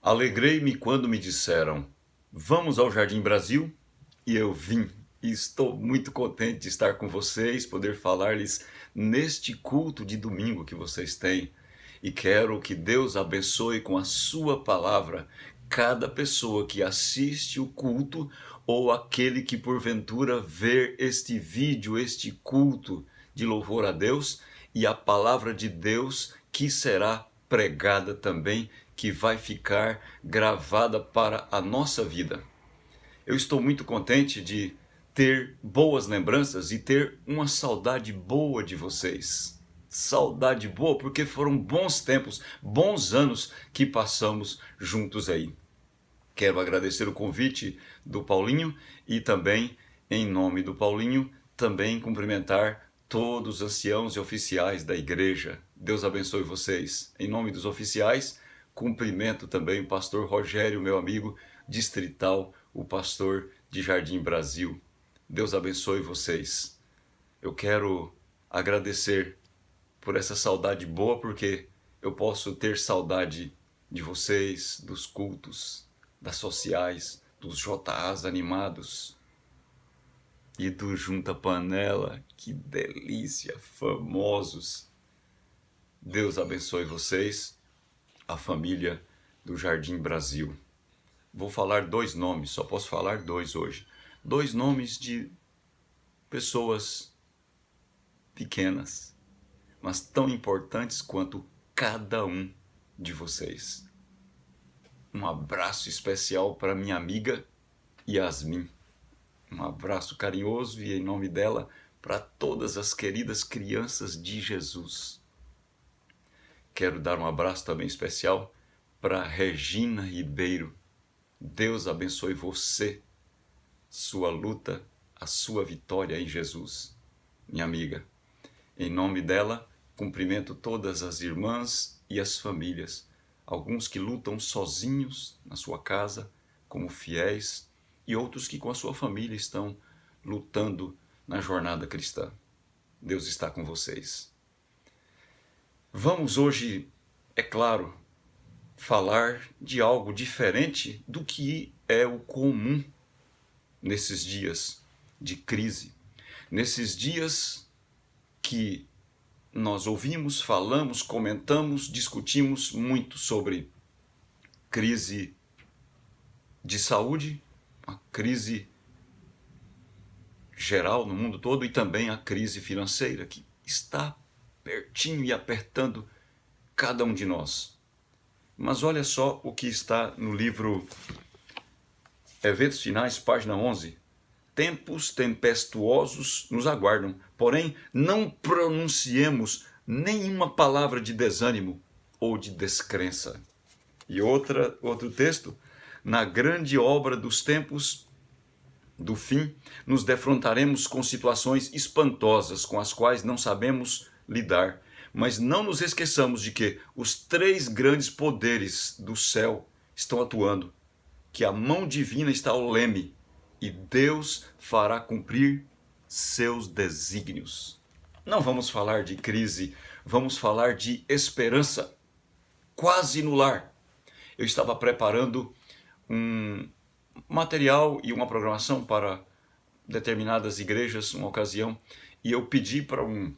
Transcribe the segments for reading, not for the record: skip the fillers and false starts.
Alegrei-me quando me disseram: vamos ao Jardim Brasil? E eu vim. E estou muito contente de estar com vocês, poder falar-lhes neste culto de domingo que vocês têm. E quero que Deus abençoe com a sua palavra cada pessoa que assiste o culto ou aquele que porventura ver este vídeo, este culto de louvor a Deus, e a palavra de Deus que será pregada também, que vai ficar gravada para a nossa vida. Eu estou muito contente de ter boas lembranças e ter uma saudade boa de vocês. Saudade boa porque foram bons tempos, bons anos que passamos juntos aí. Quero agradecer o convite do Paulinho e também, em nome do Paulinho, também cumprimentar todos os anciãos e oficiais da igreja. Deus abençoe vocês. Em nome dos oficiais, cumprimento também o pastor Rogério, meu amigo distrital, o pastor de Jardim Brasil. Deus abençoe vocês. Eu quero agradecer por essa saudade boa, porque eu posso ter saudade de vocês, dos cultos, das sociais, dos JAs animados e do Junta Panela. Que delícia, famosos. Deus abençoe vocês, a família do Jardim Brasil. Vou falar dois nomes, só posso falar dois hoje. Dois nomes de pessoas pequenas, mas tão importantes quanto cada um de vocês. Um abraço especial para minha amiga Yasmin. Um abraço carinhoso e em nome dela para todas as queridas crianças de Jesus. Quero dar um abraço também especial para Regina Ribeiro. Deus abençoe você, sua luta, a sua vitória em Jesus, minha amiga. Em nome dela, cumprimento todas as irmãs e as famílias, alguns que lutam sozinhos na sua casa, como fiéis, e outros que com a sua família estão lutando na jornada cristã. Deus está com vocês. Vamos hoje, é claro, falar de algo diferente do que é o comum nesses dias de crise, nesses dias que nós ouvimos, falamos, comentamos, discutimos muito sobre crise de saúde, a crise geral no mundo todo e também a crise financeira que está pertinho e apertando cada um de nós. Mas olha só o que está no livro Eventos Finais, página 11. Tempos tempestuosos nos aguardam, porém não pronunciemos nenhuma palavra de desânimo ou de descrença. E outro texto, na grande obra dos tempos do fim, nos defrontaremos com situações espantosas com as quais não sabemos lidar, mas não nos esqueçamos de que os três grandes poderes do céu estão atuando, que a mão divina está ao leme e Deus fará cumprir seus desígnios. Não vamos falar de crise, vamos falar de esperança, quase no lar. Eu estava preparando um material e uma programação para determinadas igrejas, uma ocasião, e eu pedi para um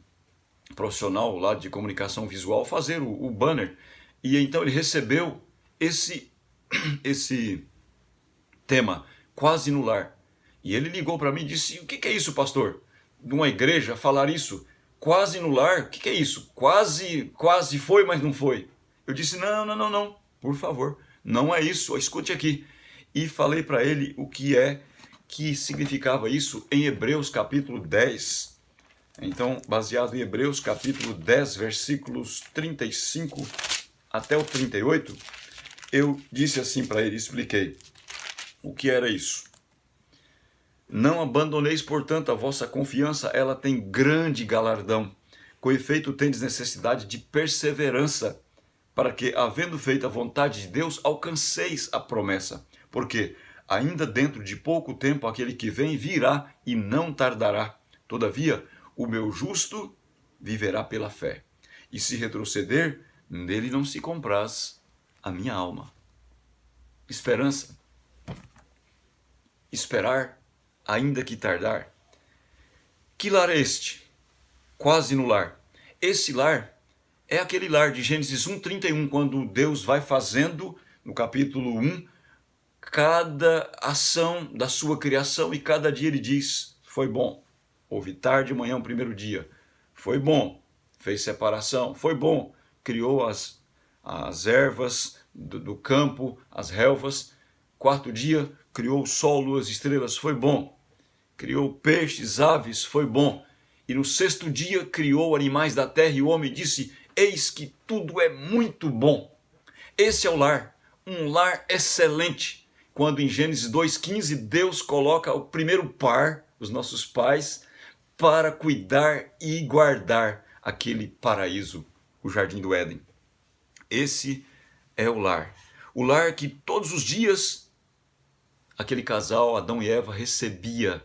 profissional lá de comunicação visual fazer o banner, e então ele recebeu esse tema, quase no lar. E ele ligou para mim e disse: o que é isso, pastor? De uma igreja falar isso? Quase no lar? O que é isso? Quase foi, mas não foi. Eu disse: não, por favor, não é isso, escute aqui. E falei para ele o que significava isso em Hebreus capítulo 10. Então, baseado em Hebreus capítulo 10, versículos 35 até o 38, eu disse assim para ele, expliquei o que era isso. Não abandoneis, portanto, a vossa confiança, ela tem grande galardão. Com efeito, tendes necessidade de perseverança, para que, havendo feito a vontade de Deus, alcanceis a promessa. Porque ainda dentro de pouco tempo aquele que vem virá e não tardará. Todavia, o meu justo viverá pela fé. E se retroceder, nele não se compraz a minha alma. esperança, esperar, ainda que tardar. Que lar é este? Quase no lar. Esse lar é aquele lar de Gênesis 1:31, quando Deus vai fazendo, no capítulo 1, cada ação da sua criação, e cada dia ele diz, foi bom. Houve tarde e manhã o primeiro dia, foi bom. Fez separação, foi bom. Criou as ervas do campo, as relvas. Quarto dia, criou o sol, luas, estrelas, foi bom. Criou peixes, aves, foi bom. E no sexto dia criou animais da terra, e o homem disse, eis que tudo é muito bom. Esse é o lar, um lar excelente. Quando em Gênesis 2:15 Deus coloca o primeiro par, os nossos pais, para cuidar e guardar aquele paraíso, o Jardim do Éden. Esse é o lar que todos os dias aquele casal, Adão e Eva, recebia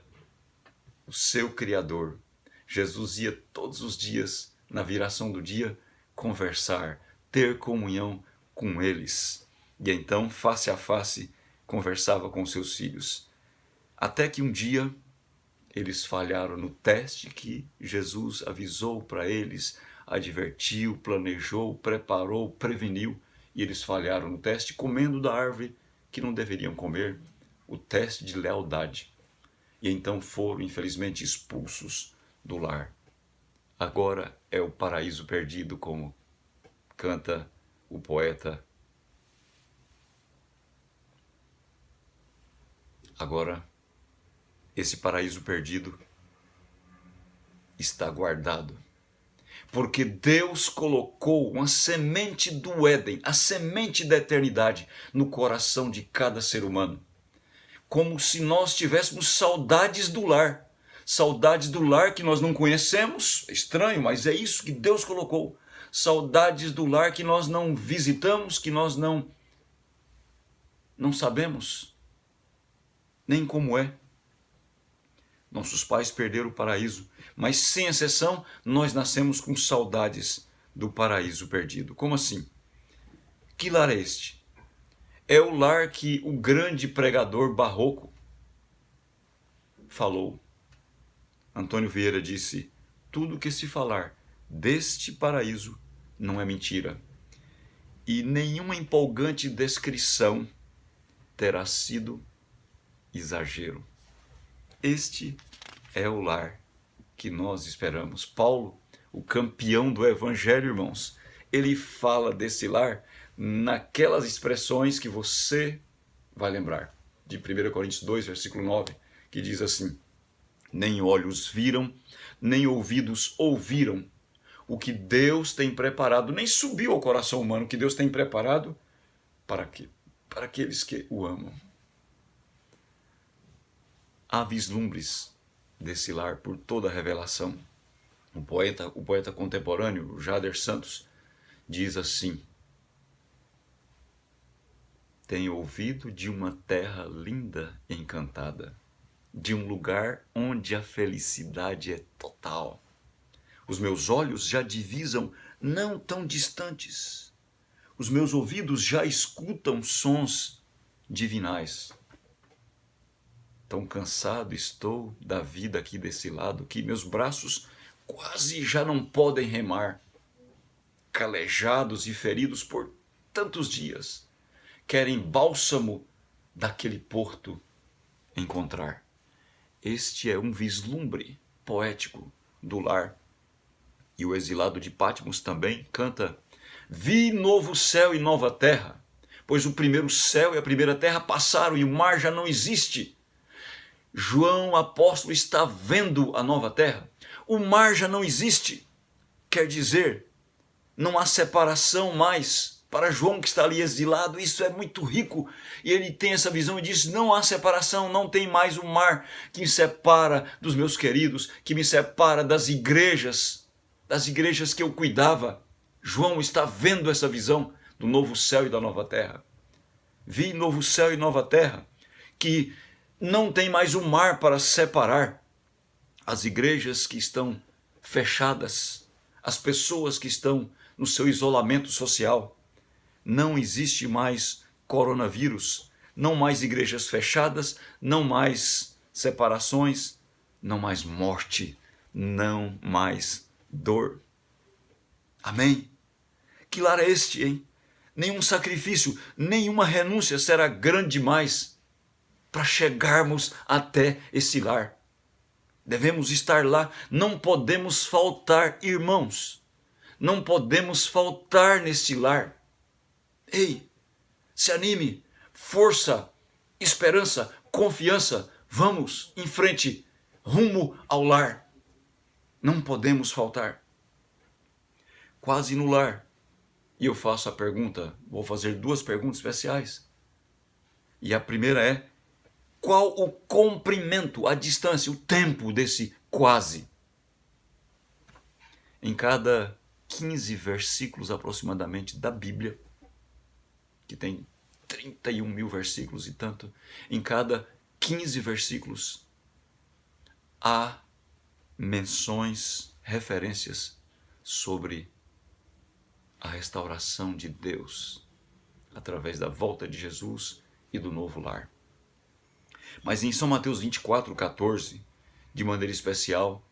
o seu Criador. Jesus ia todos os dias, na viração do dia, conversar, ter comunhão com eles. E então, face a face, conversava com seus filhos. Até que um dia, eles falharam no teste que Jesus avisou para eles, advertiu, planejou, preparou, preveniu, e eles falharam no teste, comendo da árvore que não deveriam comer, o teste de lealdade. E então foram, infelizmente, expulsos do lar. Agora é o paraíso perdido, como canta o poeta. Agora, esse paraíso perdido está guardado, porque Deus colocou uma semente do Éden, a semente da eternidade, no coração de cada ser humano. Como se nós tivéssemos saudades do lar que nós não conhecemos, é estranho, mas é isso que Deus colocou. Saudades do lar que nós não visitamos, que nós não sabemos nem como é. Nossos pais perderam o paraíso, mas sem exceção, nós nascemos com saudades do paraíso perdido. Como assim? Que lar é este? É o lar que o grande pregador barroco falou. Antônio Vieira disse, tudo que se falar deste paraíso não é mentira. E nenhuma empolgante descrição terá sido exagero. Este é o lar que nós esperamos. Paulo, o campeão do evangelho, irmãos, ele fala desse lar naquelas expressões que você vai lembrar. De 1 Coríntios 2, versículo 9, que diz assim, nem olhos viram, nem ouvidos ouviram o que Deus tem preparado, nem subiu ao coração humano o que Deus tem preparado para quê? Para aqueles que o amam. Há vislumbres desse lar por toda a revelação. O poeta contemporâneo, Jader Santos, diz assim, tenho ouvido de uma terra linda e encantada, de um lugar onde a felicidade é total. Os meus olhos já divisam não tão distantes. Os meus ouvidos já escutam sons divinais. Tão cansado estou da vida aqui desse lado que meus braços quase já não podem remar. Calejados e feridos por tantos dias, querem bálsamo daquele porto encontrar. Este é um vislumbre poético do lar. E o exilado de Patmos também canta, vi novo céu e nova terra, pois o primeiro céu e a primeira terra passaram e o mar já não existe. João apóstolo está vendo a nova terra. O mar já não existe. Quer dizer, não há separação mais. Para João que está ali exilado, isso é muito rico. E ele tem essa visão e diz, não há separação, não tem mais o mar que me separa dos meus queridos, que me separa das igrejas que eu cuidava. João está vendo essa visão do novo céu e da nova terra. Vi novo céu e nova terra, que não tem mais o mar para separar as igrejas que estão fechadas, as pessoas que estão no seu isolamento social. Não existe mais coronavírus não mais igrejas fechadas, não mais separações, não mais morte, não mais dor. Amém? Que lar é este, hein? Nenhum sacrifício, nenhuma renúncia será grande demais para chegarmos até esse lar. Devemos estar lá, não podemos faltar, irmãos. Não podemos faltar neste lar. Ei, se anime, força, esperança, confiança, vamos em frente, rumo ao lar. Não podemos faltar. Quase no lar. E eu faço a pergunta, vou fazer 2 perguntas especiais. E a primeira é: qual o comprimento, a distância, o tempo desse quase? Em cada 15 versículos aproximadamente da Bíblia, que tem 31 mil versículos e tanto, em cada 15 versículos há menções, referências sobre a restauração de Deus através da volta de Jesus e do novo lar. Mas em São Mateus 24:14, de maneira especial,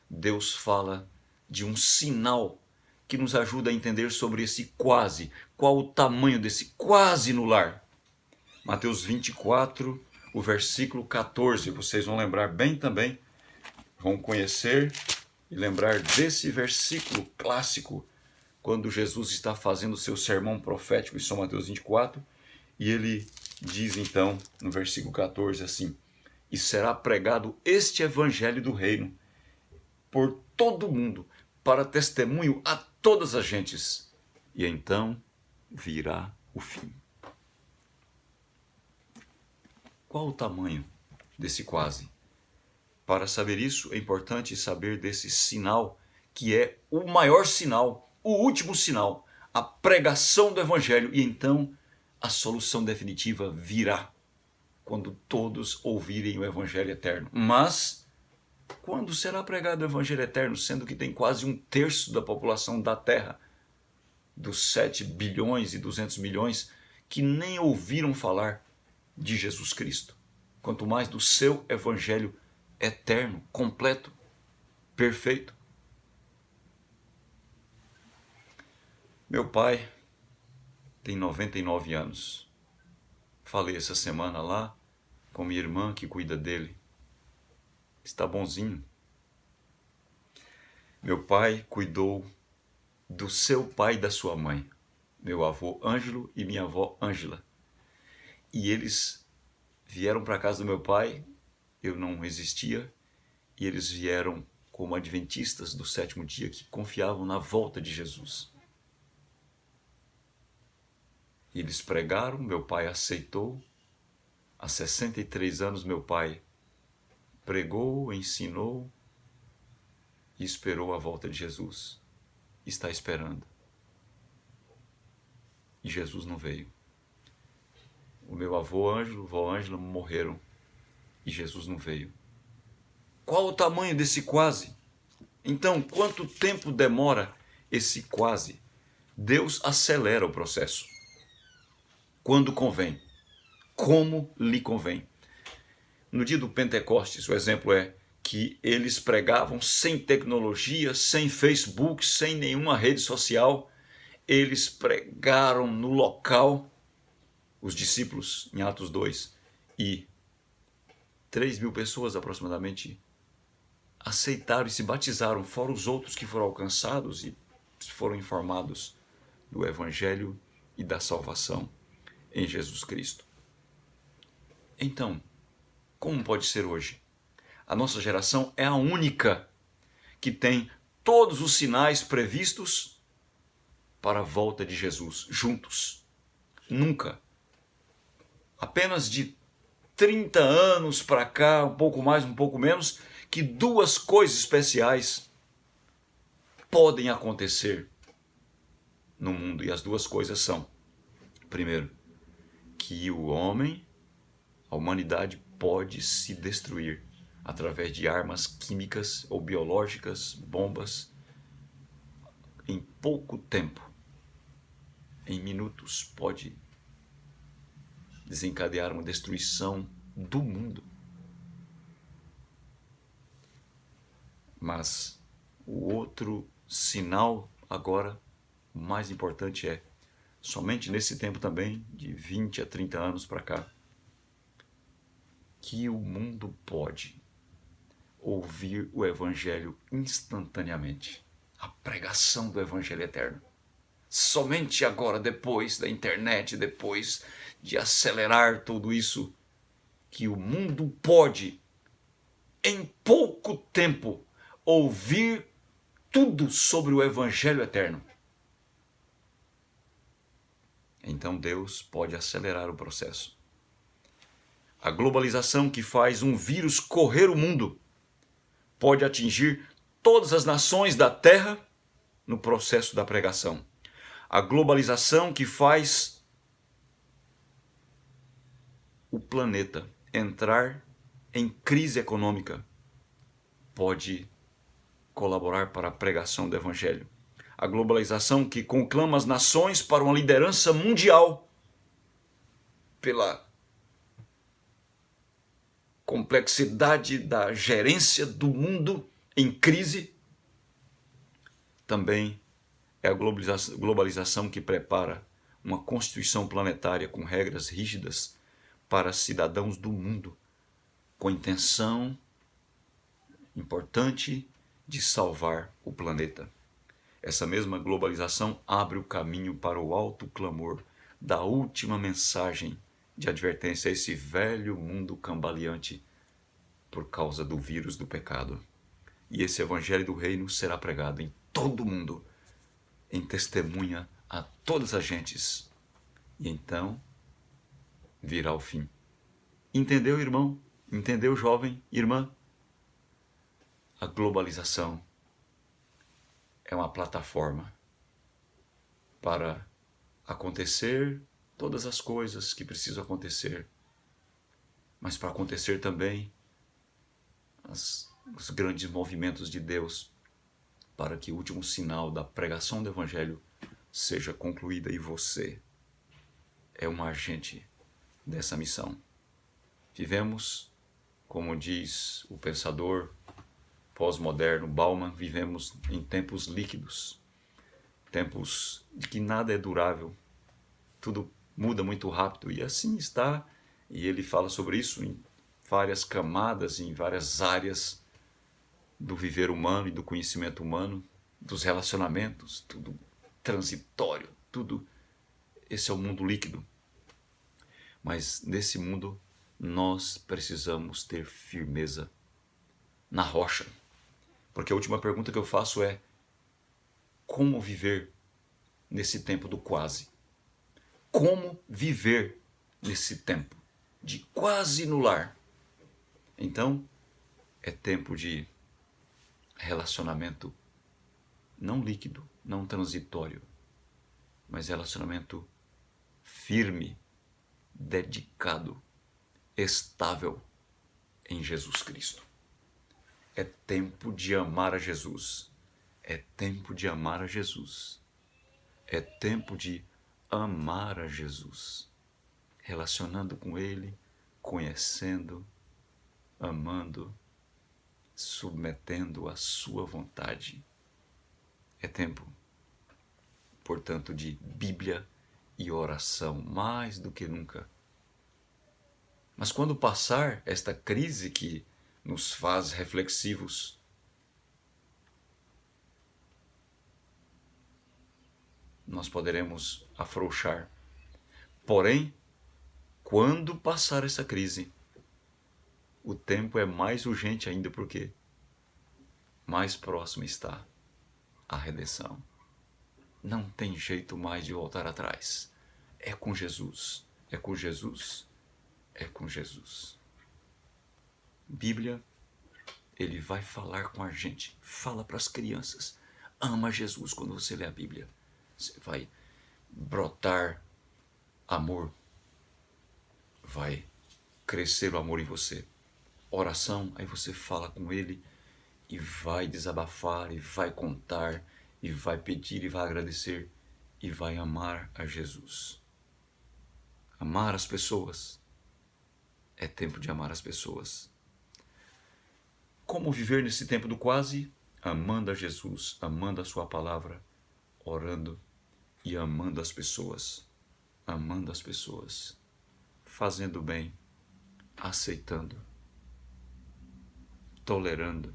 Deus fala de um sinal que nos ajuda a entender sobre esse quase, qual o tamanho desse quase no lar. Mateus 24, o versículo 14, vocês vão lembrar bem também, vão conhecer e lembrar desse versículo clássico, quando Jesus está fazendo o seu sermão profético em São Mateus 24, e ele diz então, no versículo 14, assim: e será pregado este evangelho do reino por todo o mundo, para testemunho a todas as gentes, e então virá o fim. Qual o tamanho desse quase? Para saber isso, é importante saber desse sinal, que é o maior sinal, o último sinal, a pregação do evangelho, e então a solução definitiva virá, quando todos ouvirem o evangelho eterno. Mas quando será pregado o evangelho eterno, sendo que tem quase 1/3 da população da Terra, dos 7 bilhões e 200 milhões, que nem ouviram falar de Jesus Cristo, quanto mais do seu evangelho eterno, completo, perfeito. Meu pai tem 99 anos. Falei essa semana lá com minha irmã que cuida dele. Está bonzinho. Meu pai cuidou do seu pai e da sua mãe, meu avô Ângelo e minha avó Ângela. E eles vieram para a casa do meu pai, eu não existia, e eles vieram como adventistas do 7º dia que confiavam na volta de Jesus. E eles pregaram, meu pai aceitou. Há 63 anos meu pai pregou, ensinou e esperou a volta de Jesus. Está esperando. E Jesus não veio. O meu avô Ângelo, vó Ângela morreram e Jesus não veio. Qual o tamanho desse quase? Então, quanto tempo demora esse quase? Deus acelera o processo. Quando convém. Como lhe convém. No dia do Pentecostes, o exemplo é que eles pregavam sem tecnologia, sem Facebook, sem nenhuma rede social. Eles pregaram no local, os discípulos, em Atos 2, e 3.000 pessoas aproximadamente aceitaram e se batizaram, fora os outros que foram alcançados e foram informados do Evangelho e da salvação em Jesus Cristo. Então, como pode ser hoje? A nossa geração é a única que tem todos os sinais previstos para a volta de Jesus, juntos. Nunca. Apenas de 30 anos para cá, um pouco mais, um pouco menos, que 2 coisas especiais podem acontecer no mundo. E as 2 coisas são: primeiro, que o homem, a humanidade, pode se destruir através de armas químicas ou biológicas, bombas, em pouco tempo, em minutos, pode desencadear uma destruição do mundo. Mas o outro sinal agora, o mais importante é, somente nesse tempo também, de 20 a 30 anos para cá, que o mundo pode ouvir o Evangelho instantaneamente. A pregação do Evangelho eterno. Somente agora, depois da internet, depois de acelerar tudo isso, que o mundo pode, em pouco tempo, ouvir tudo sobre o Evangelho eterno. Então Deus pode acelerar o processo. A globalização que faz um vírus correr o mundo pode atingir todas as nações da Terra no processo da pregação. A globalização que faz o planeta entrar em crise econômica pode colaborar para a pregação do Evangelho. A globalização que conclama as nações para uma liderança mundial pela complexidade da gerência do mundo em crise, também é a globalização que prepara uma constituição planetária com regras rígidas para cidadãos do mundo, com a intenção importante de salvar o planeta. Essa mesma globalização abre o caminho para o alto clamor da última mensagem de advertência a esse velho mundo cambaleante por causa do vírus do pecado. E esse evangelho do reino será pregado em todo o mundo, em testemunha a todas as gentes. E então virá o fim. Entendeu, irmão? Entendeu, jovem, irmã? A globalização é uma plataforma para acontecer todas as coisas que precisam acontecer, mas para acontecer também os grandes movimentos de Deus para que o último sinal da pregação do Evangelho seja concluída e você é um agente dessa missão. Vivemos, como diz o pensador pós-moderno Bauman, vivemos em tempos líquidos, tempos de que nada é durável, tudo muda muito rápido e assim está, e ele fala sobre isso em várias camadas, em várias áreas do viver humano e do conhecimento humano, dos relacionamentos, tudo transitório, tudo. Esse é o mundo líquido. Mas nesse mundo nós precisamos ter firmeza na rocha. Porque a última pergunta que eu faço é: como viver nesse tempo do quase? Como viver nesse tempo de quase no lar? Então, é tempo de relacionamento não líquido, não transitório, mas relacionamento firme, dedicado, estável em Jesus Cristo. É tempo de amar a Jesus. É tempo de amar a Jesus. É tempo de amar a Jesus. Relacionando com Ele, conhecendo, amando, submetendo à sua vontade. É tempo, portanto, de Bíblia e oração, mais do que nunca. Mas quando passar esta crise que nos faz reflexivos, nós poderemos afrouxar. Porém, quando passar essa crise, o tempo é mais urgente ainda, porque mais próximo está a redenção. Não tem jeito mais de voltar atrás. É com Jesus, é com Jesus, é com Jesus. Bíblia, ele vai falar com a gente. Fala para as crianças. Ama Jesus quando você lê a Bíblia. Você vai brotar amor. Vai crescer o amor em você. Oração, aí você fala com ele e vai desabafar, e vai contar, e vai pedir, e vai agradecer, e vai amar a Jesus. Amar as pessoas. É tempo de amar as pessoas. Como viver nesse tempo do quase? Amando a Jesus, amando a sua palavra, orando e amando as pessoas. Amando as pessoas. Fazendo bem, aceitando, tolerando,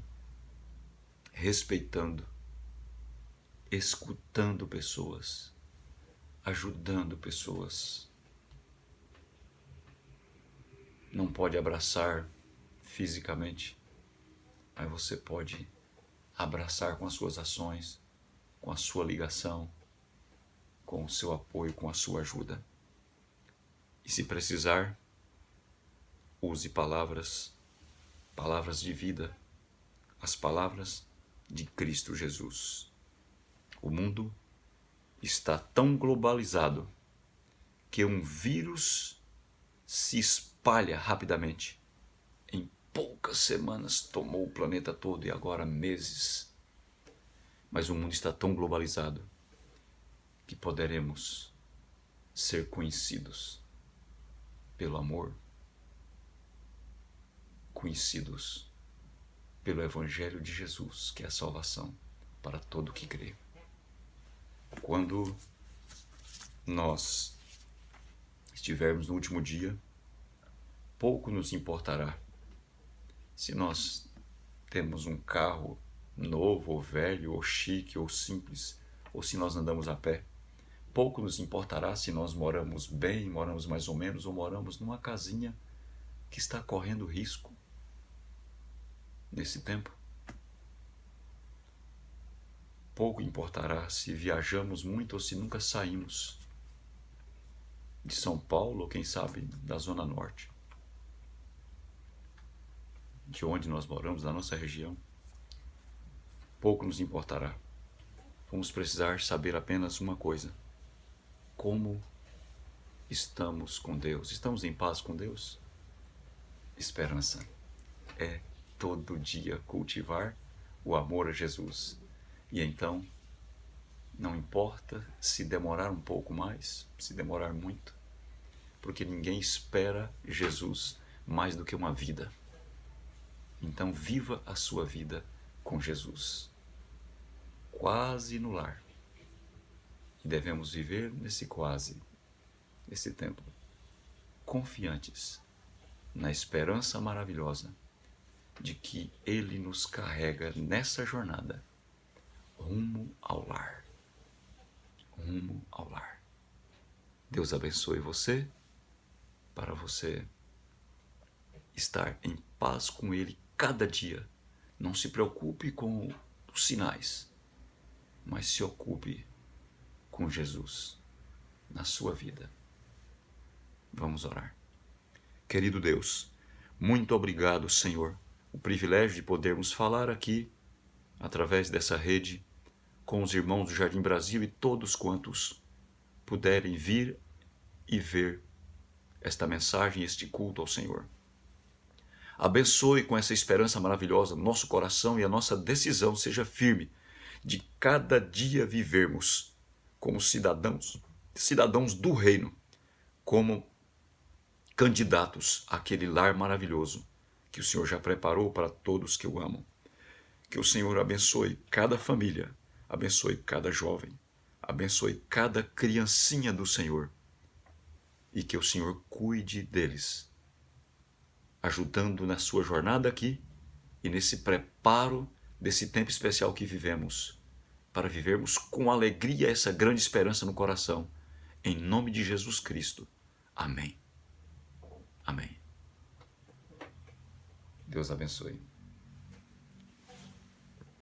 respeitando, escutando pessoas, ajudando pessoas. Não pode abraçar fisicamente, mas você pode abraçar com as suas ações, com a sua ligação, com o seu apoio, com a sua ajuda. E se precisar, use palavras de vida, as palavras de Cristo Jesus. O mundo está tão globalizado que um vírus se espalha rapidamente. Em poucas semanas tomou o planeta todo e agora meses. Mas o mundo está tão globalizado que poderemos ser conhecidos pelo amor, conhecidos pelo Evangelho de Jesus, que é a salvação para todo que crê. Quando nós estivermos no último dia, pouco nos importará se nós temos um carro novo ou velho, ou chique ou simples, ou se nós andamos a pé. Pouco nos importará se nós moramos bem, moramos mais ou menos, ou moramos numa casinha que está correndo risco nesse tempo. Pouco importará se viajamos muito ou se nunca saímos de São Paulo, ou quem sabe da Zona Norte, de onde nós moramos, da nossa região. Pouco nos importará. Vamos precisar saber apenas uma coisa: como estamos com Deus. Estamos em paz com Deus? Esperança é todo dia cultivar o amor a Jesus. E então, não importa se demorar um pouco mais, se demorar muito, porque ninguém espera Jesus mais do que uma vida. Então, viva a sua vida com Jesus, quase no lar. E devemos viver nesse quase, nesse tempo, confiantes na esperança maravilhosa de que Ele nos carrega nessa jornada rumo ao lar. Rumo ao lar. Deus abençoe você, para você estar em paz com Ele cada dia. Não se preocupe com os sinais, mas se ocupe com Jesus na sua vida. Vamos orar. Querido Deus, muito obrigado, Senhor, o privilégio de podermos falar aqui, através dessa rede, com os irmãos do Jardim Brasil e todos quantos puderem vir e ver esta mensagem, este culto ao Senhor. Abençoe com essa esperança maravilhosa no nosso coração e a nossa decisão seja firme de cada dia vivermos como cidadãos do reino, como candidatos àquele lar maravilhoso que o Senhor já preparou para todos que o amam. Que o Senhor abençoe cada família, abençoe cada jovem, abençoe cada criancinha do Senhor e que o Senhor cuide deles, ajudando na sua jornada aqui e nesse preparo desse tempo especial que vivemos, para vivermos com alegria essa grande esperança no coração. Em nome de Jesus Cristo. Amém. Amém. Deus abençoe.